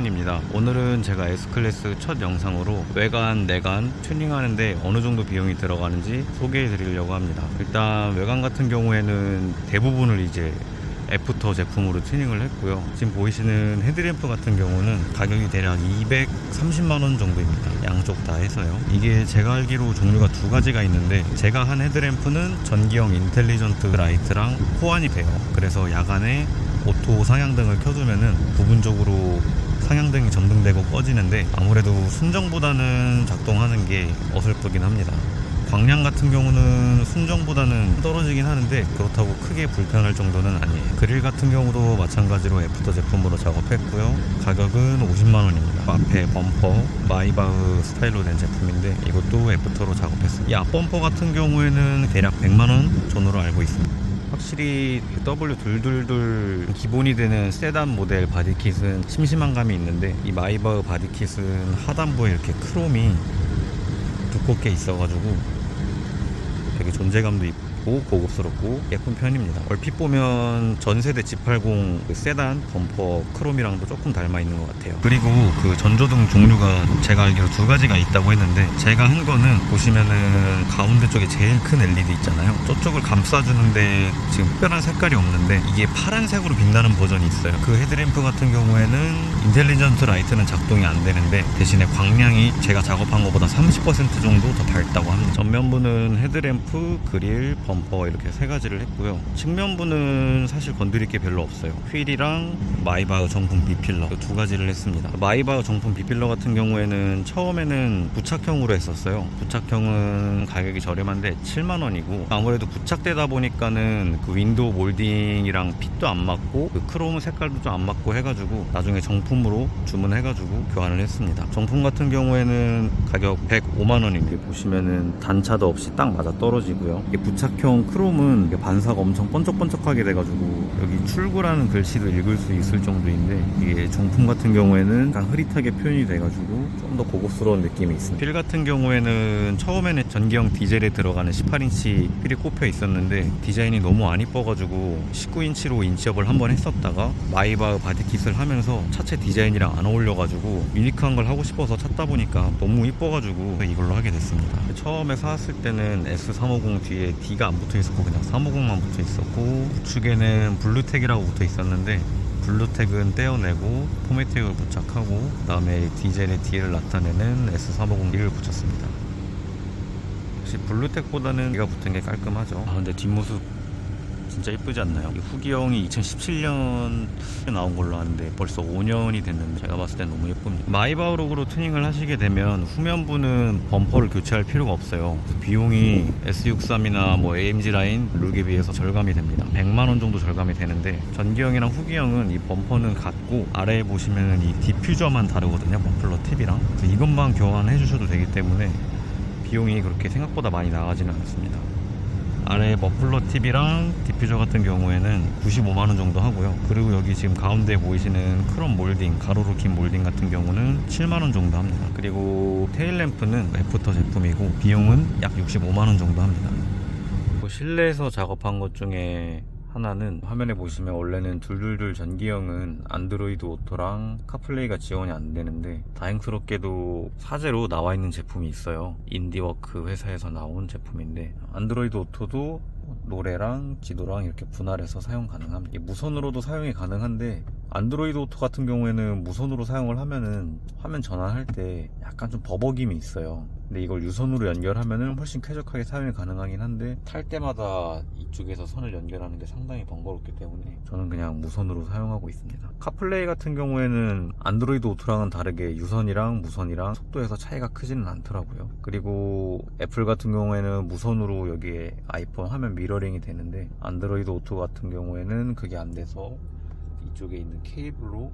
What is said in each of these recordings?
최정현입니다. 오늘은 제가 S클래스 첫 영상으로 외관, 내관 튜닝하는데 어느 정도 비용이 들어가는지 소개해 드리려고 합니다. 일단 외관 같은 경우에는 대부분을 이제 애프터 제품으로 튜닝을 했고요. 지금 보이시는 헤드램프 같은 경우는 가격이 대략 230만원 정도입니다. 양쪽 다 해서요. 이게 제가 알기로 종류가 두 가지가 있는데, 제가 한 헤드램프는 전기형 인텔리전트 라이트랑 호환이 돼요. 그래서 야간에 오토 상향등을 켜두면은 부분적으로 상향등이 점등되고 꺼지는데, 아무래도 순정보다는 작동하는 게 어설프긴 합니다. 광량 같은 경우는 순정보다는 떨어지긴 하는데 그렇다고 크게 불편할 정도는 아니에요. 그릴 같은 경우도 마찬가지로 애프터 제품으로 작업했고요. 가격은 50만원입니다. 앞에 범퍼 마이바흐 스타일로 된 제품인데 이것도 애프터로 작업했어요. 이 앞범퍼 같은 경우에는 대략 100만원 전후로 알고 있습니다. 확실히 W222 기본이 되는 세단 모델 바디킷은 심심한 감이 있는데, 이 마이바흐 바디킷은 하단부에 이렇게 크롬이 두껍게 있어가지고 되게 존재감도 있고 고급스럽고 예쁜 편입니다. 얼핏 보면 전세대 G80 그 세단 범퍼 크롬이랑도 조금 닮아 있는 것 같아요. 그리고 그 전조등 종류가 제가 알기로 두 가지가 있다고 했는데, 제가 한 거는 보시면은 가운데 쪽에 제일 큰 LED 있잖아요. 저쪽을 감싸주는데 지금 특별한 색깔이 없는데 이게 파란색으로 빛나는 버전이 있어요. 그 헤드램프 같은 경우에는 인텔리전트 라이트는 작동이 안 되는데 대신에 광량이 제가 작업한 것보다 30% 정도 더 밝다고 합니다. 전면부는 헤드램프, 그릴, 범퍼 이렇게 세 가지를 했고요. 측면부는 사실 건드릴 게 별로 없어요. 휠이랑 마이바흐 정품 B필러 두 가지를 했습니다. 마이바흐 정품 B필러 같은 경우에는 처음에는 부착형으로 했었어요. 부착형은 가격이 저렴한데 7만원이고, 아무래도 부착되다 보니까는 그 윈도우 몰딩이랑 핏도 안 맞고 그 크롬 색깔도 좀 안 맞고 해가지고 나중에 정품으로 주문해가지고 교환을 했습니다. 정품 같은 경우에는 가격 105만원인데 보시면은 단차도 없이 딱 맞아 떨어지고요. 이게 부착형 크롬은 반사가 엄청 번쩍번쩍하게 돼가지고 여기 출구라는 글씨도 읽을 수 있을 정도인데, 이게 정품 같은 경우에는 약간 흐릿하게 표현이 돼가지고 좀 더 고급스러운 느낌이 있습니다. 휠 같은 경우에는 처음에는 전기형 디젤에 들어가는 18인치 휠이 꼽혀 있었는데 디자인이 너무 안 이뻐가지고 19인치로 인치업을 한번 했었다가 마이바흐 바디킷을 하면서 차체 디자인이랑 안 어울려가지고 유니크한 걸 하고 싶어서 찾다 보니까 너무 이뻐가지고 이걸로 하게 됐습니다. 처음에 사왔을 때는 S350 뒤에 D가 안 붙어 있었고 그냥 350만 붙어 있었고, 우측에는 블루텍이라고 붙어 있었는데 블루텍은 떼어내고 포매텍을 부착하고 그 다음에 디젤의 D를 나타내는 S350D를 붙였습니다. 역시 블루텍보다는 D가 붙은 게 깔끔하죠. 근데 뒷모습 진짜 이쁘지 않나요? 후기형이 2017년 나온 걸로 아는데 벌써 5년이 됐는데 제가 봤을 땐 너무 예쁩니다. 마이바흐로 튜닝을 하시게 되면 후면부는 범퍼를 교체할 필요가 없어요. 비용이 S63이나 뭐 AMG 라인 룩에 비해서 절감이 됩니다. 100만원 정도 절감이 되는데, 전기형이랑 후기형은 이 범퍼는 같고 아래에 보시면은 이 디퓨저만 다르거든요. 머플러 팁이랑. 그래서 이것만 교환해 주셔도 되기 때문에 비용이 그렇게 생각보다 많이 나가지는 않습니다. 아래 머플러 팁이랑 디퓨저 같은 경우에는 95만원 정도 하고요. 그리고 여기 지금 가운데 보이시는 크롬 몰딩, 가로로 긴 몰딩 같은 경우는 7만원 정도 합니다. 그리고 테일램프는 애프터 제품이고 비용은 약 65만원 정도 합니다. 실내에서 작업한 것 중에 하나는 화면에 보시면 원래는 둘둘둘 전기형은 안드로이드 오토랑 카플레이가 지원이 안 되는데, 다행스럽게도 사제로 나와 있는 제품이 있어요. 인디워크 회사에서 나온 제품인데 안드로이드 오토도 노래랑 지도랑 이렇게 분할해서 사용 가능합니다. 무선으로도 사용이 가능한데, 안드로이드 오토 같은 경우에는 무선으로 사용을 하면은 화면 전환할 때 약간 좀 버벅임이 있어요. 근데 이걸 유선으로 연결하면은 훨씬 쾌적하게 사용이 가능하긴 한데, 탈 때마다 이쪽에서 선을 연결하는 게 상당히 번거롭기 때문에 저는 그냥 무선으로 사용하고 있습니다. 카플레이 같은 경우에는 안드로이드 오토랑은 다르게 유선이랑 무선이랑 속도에서 차이가 크지는 않더라고요. 그리고 애플 같은 경우에는 무선으로 여기에 아이폰 화면 미러링이 되는데, 안드로이드 오토 같은 경우에는 그게 안 돼서 이쪽에 있는 케이블로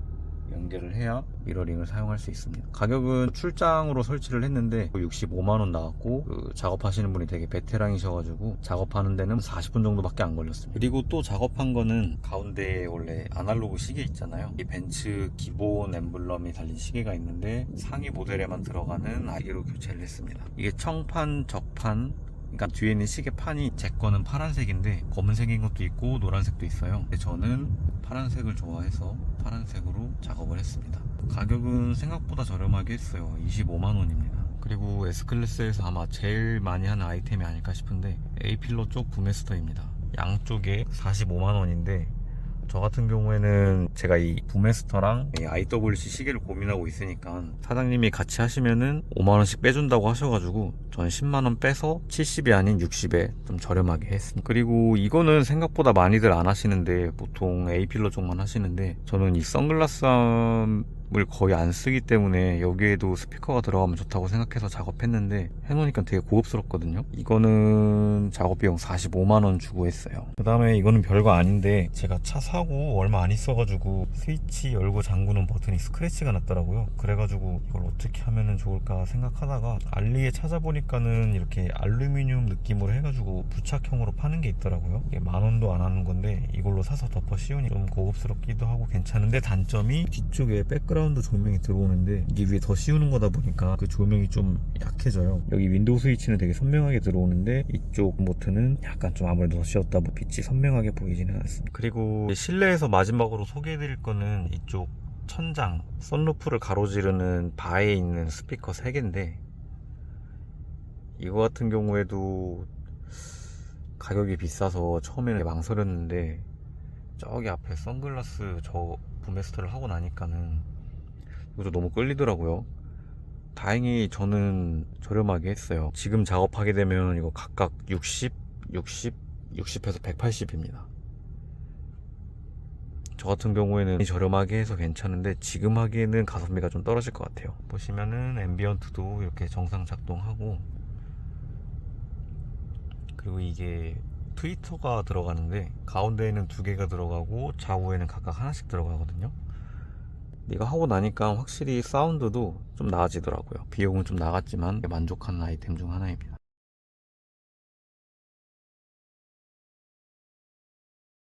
연결을 해야 미러링을 사용할 수 있습니다. 가격은 출장으로 설치를 했는데 65만원 나왔고, 작업하시는 분이 되게 베테랑이셔가지고 작업하는 데는 40분 정도밖에 안 걸렸습니다. 그리고 또 작업한 거는 가운데에 원래 아날로그 시계 있잖아요. 이 벤츠 기본 엠블럼이 달린 시계가 있는데 상위 모델에만 들어가는 아이로 교체를 했습니다. 이게 청판, 적판, 그러니까 뒤에 있는 시계판이 제 거는 파란색인데 검은색인 것도 있고 노란색도 있어요. 근데 저는 파란색을 좋아해서 파란색으로 작업을 했습니다. 가격은 생각보다 저렴하게 했어요. 25만 원입니다. 그리고 S클래스에서 아마 제일 많이 하는 아이템이 아닐까 싶은데 A필러 쪽 부메스터입니다. 양쪽에 45만 원인데 저 같은 경우에는 제가 이 부메스터랑 이 IWC 시계를 고민하고 있으니까 사장님이 같이 하시면은 5만원씩 빼준다고 하셔가지고 전 10만원 빼서 70이 아닌 60에 좀 저렴하게 했습니다. 그리고 이거는 생각보다 많이들 안 하시는데 보통 A필러 쪽만 하시는데 저는 이 선글라스 을 거의 안 쓰기 때문에 여기에도 스피커가 들어가면 좋다고 생각해서 작업했는데 해놓으니까 되게 고급스럽거든요. 이거는 작업비용 45만원 주고 했어요. 그 다음에 이거는 별거 아닌데 제가 차 사고 얼마 안 있어가지고 스위치 열고 잠그는 버튼이 스크래치가 났더라고요. 그래가지고 이걸 어떻게 하면 좋을까 생각하다가 알리에 찾아보니까는 이렇게 알루미늄 느낌으로 해가지고 부착형으로 파는 게 있더라고요. 이게 10,000원도 안 하는 건데 이걸로 사서 덮어 씌우니 좀 고급스럽기도 하고 괜찮은데 단점이 뒤쪽에 백그라운드 조명이 들어오는데 이게 위에 더 씌우는 거다 보니까 그 조명이 좀 약해져요. 여기 윈도우 스위치는 되게 선명하게 들어오는데 이쪽 버튼은 약간 좀 아무래도 더 씌웠다 뭐 빛이 선명하게 보이지는 않습니다. 그리고 실내에서 마지막으로 소개해드릴 거는 이쪽 천장 선루프를 가로지르는 바에 있는 스피커 3개인데 이거 같은 경우에도 가격이 비싸서 처음에는 망설였는데 저기 앞에 선글라스 저 부메스터를 하고 나니까는 이것도 너무 끌리더라고요. 다행히 저는 저렴하게 했어요. 지금 작업하게 되면 이거 각각 60, 60에서 180입니다. 저 같은 경우에는 저렴하게 해서 괜찮은데 지금 하기에는 가성비가 좀 떨어질 것 같아요. 보시면은 앰비언트도 이렇게 정상 작동하고 그리고 이게 트위터가 들어가는데 가운데에는 2개가 들어가고 좌우에는 각각 하나씩 들어가거든요. 이거 하고 나니까 확실히 사운드도 좀 나아지더라고요. 비용은 좀 나갔지만 만족하는 아이템 중 하나입니다.